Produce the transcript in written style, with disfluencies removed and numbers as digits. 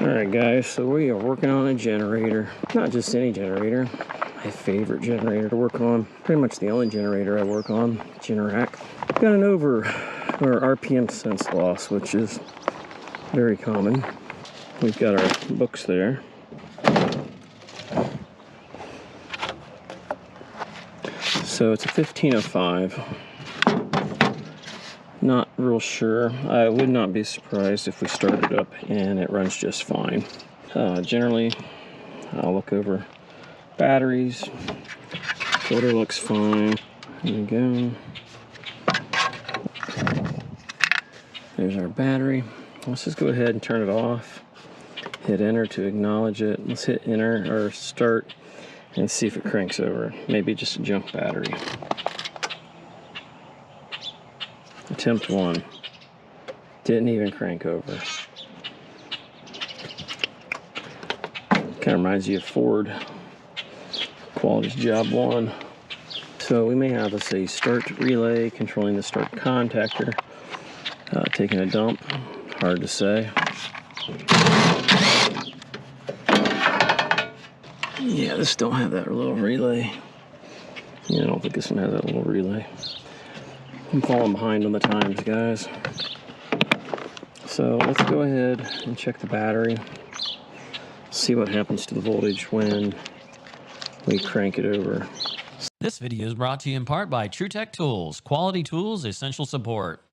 Alright guys, so we are working on a generator. Not just any generator, my favorite generator to work on. Pretty much the only generator I work on, Generac. Got an RPM sense loss, which is very common. We've got our books there. So it's a 1505. Not real sure. I would not be surprised if we start it up and it runs just fine. Generally, I'll look over batteries. Filter looks fine. There we go. There's our battery. Let's just go ahead and turn it off. Hit enter to acknowledge it. Let's hit enter or start and see if it cranks over. Maybe just a junk battery. Attempt 1. Didn't even crank over. Kind of reminds you of Ford. Quality's job 1. So we may have a start relay controlling the start contactor. Taking a dump. Hard to say. Yeah, this don't have that little relay. Yeah, I don't think this one has that little relay. I'm falling behind on the times, guys. So let's go ahead and check the battery. See what happens to the voltage when we crank it over. This video is brought to you in part by TruTech Tools. Quality tools, essential support.